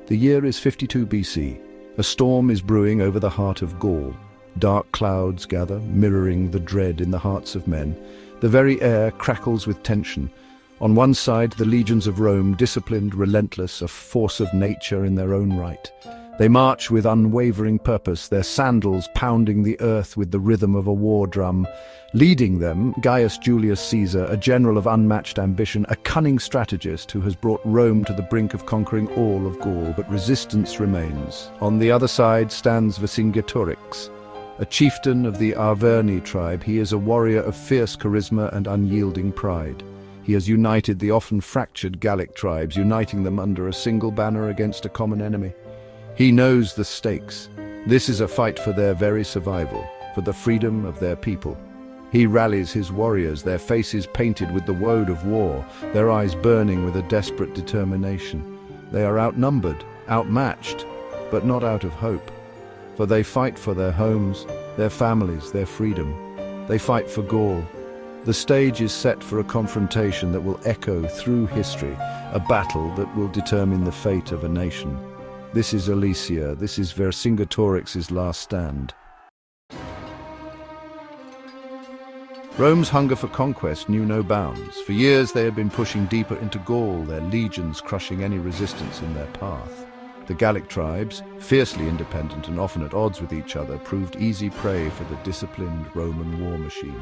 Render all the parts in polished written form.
The year is 52 BC. A storm is brewing over the heart of Gaul. Dark clouds gather, mirroring the dread in the hearts of men. The very air crackles with tension. On one side, the legions of Rome, disciplined, relentless, a force of nature in their own right. They march with unwavering purpose, their sandals pounding the earth with the rhythm of a war drum. Leading them, Gaius Julius Caesar, a general of unmatched ambition, a cunning strategist who has brought Rome to the brink of conquering all of Gaul, but resistance remains. On the other side stands Vercingetorix, a chieftain of the Arverni tribe. He is a warrior of fierce charisma and unyielding pride. He has united the often fractured Gallic tribes, uniting them under a single banner against a common enemy. He knows the stakes. This is a fight for their very survival, for the freedom of their people. He rallies his warriors, their faces painted with the woad of war, their eyes burning with a desperate determination. They are outnumbered, outmatched, but not out of hope. For they fight for their homes, their families, their freedom. They fight for Gaul. The stage is set for a confrontation that will echo through history, a battle that will determine the fate of a nation. This is Alesia, this is Vercingetorix's last stand. Rome's hunger for conquest knew no bounds. For years they had been pushing deeper into Gaul, their legions crushing any resistance in their path. The Gallic tribes, fiercely independent and often at odds with each other, proved easy prey for the disciplined Roman war machine.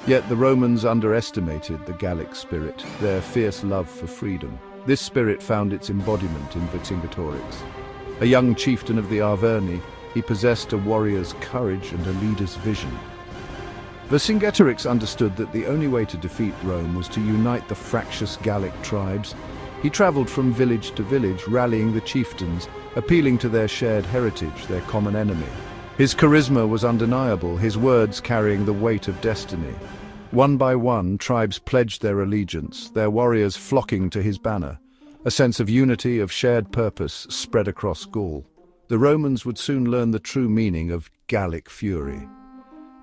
Yet the Romans underestimated the Gallic spirit, their fierce love for freedom. This spirit found its embodiment in Vercingetorix. A young chieftain of the Arverni, he possessed a warrior's courage and a leader's vision. Vercingetorix understood that the only way to defeat Rome was to unite the fractious Gallic tribes. He traveled from village to village, rallying the chieftains, appealing to their shared heritage, their common enemy. His charisma was undeniable, his words carrying the weight of destiny. One by one, tribes pledged their allegiance, their warriors flocking to his banner. A sense of unity, of shared purpose, spread across Gaul. The Romans would soon learn the true meaning of Gallic fury.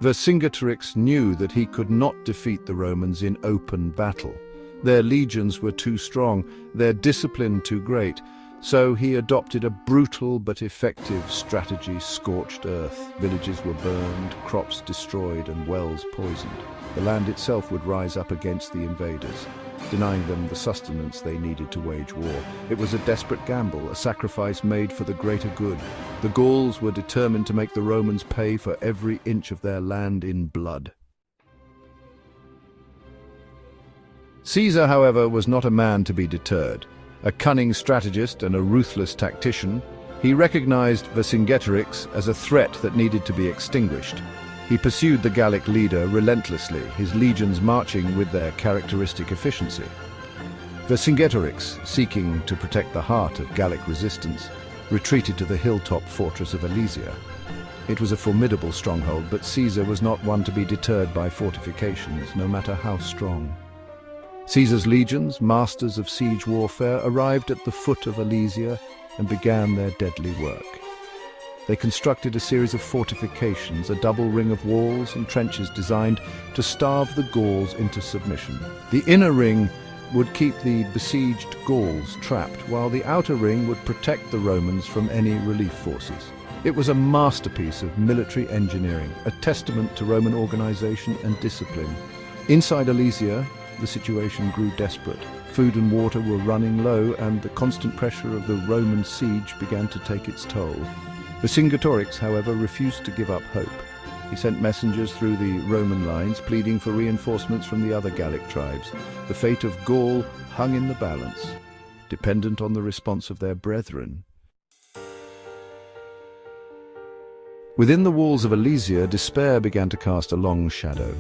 Vercingetorix knew that he could not defeat the Romans in open battle. Their legions were too strong, their discipline too great, so he adopted a brutal but effective strategy: scorched earth. Villages were burned, crops destroyed, and wells poisoned. The land itself would rise up against the invaders, denying them the sustenance they needed to wage war. It was a desperate gamble, a sacrifice made for the greater good. The Gauls were determined to make the Romans pay for every inch of their land in blood. Caesar, however, was not a man to be deterred. A cunning strategist and a ruthless tactician, he recognized Vercingetorix as a threat that needed to be extinguished. He pursued the Gallic leader relentlessly, his legions marching with their characteristic efficiency. Vercingetorix, seeking to protect the heart of Gallic resistance, retreated to the hilltop fortress of Alesia. It was a formidable stronghold, but Caesar was not one to be deterred by fortifications, no matter how strong. Caesar's legions, masters of siege warfare, arrived at the foot of Alesia and began their deadly work. They constructed a series of fortifications, a double ring of walls and trenches designed to starve the Gauls into submission. The inner ring would keep the besieged Gauls trapped, while the outer ring would protect the Romans from any relief forces. It was a masterpiece of military engineering, a testament to Roman organization and discipline. Inside Alesia, the situation grew desperate. Food and water were running low, and the constant pressure of the Roman siege began to take its toll. Vercingetorix, however, refused to give up hope. He sent messengers through the Roman lines, pleading for reinforcements from the other Gallic tribes. The fate of Gaul hung in the balance, dependent on the response of their brethren. Within the walls of Alesia, despair began to cast a long shadow.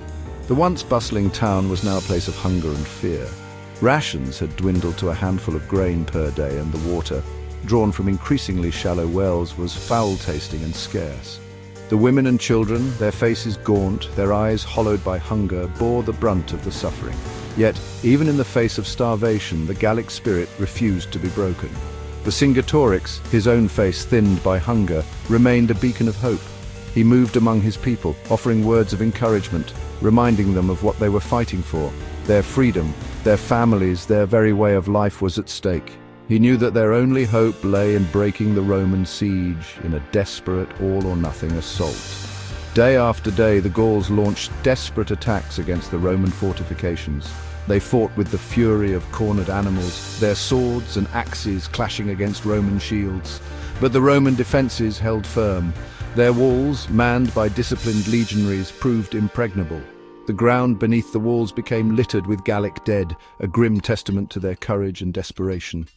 The once bustling town was now a place of hunger and fear. Rations had dwindled to a handful of grain per day, and the water, drawn from increasingly shallow wells, was foul-tasting and scarce. The women and children, their faces gaunt, their eyes hollowed by hunger, bore the brunt of the suffering. Yet, even in the face of starvation, the Gallic spirit refused to be broken. Vercingetorix, his own face thinned by hunger, remained a beacon of hope. He moved among his people, offering words of encouragement, reminding them of what they were fighting for. Their freedom, their families, their very way of life was at stake. He knew that their only hope lay in breaking the Roman siege in a desperate all-or-nothing assault. Day after day, the Gauls launched desperate attacks against the Roman fortifications. They fought with the fury of cornered animals, their swords and axes clashing against Roman shields. But the Roman defenses held firm. Their walls, manned by disciplined legionaries, proved impregnable. The ground beneath the walls became littered with Gallic dead, a grim testament to their courage and desperation.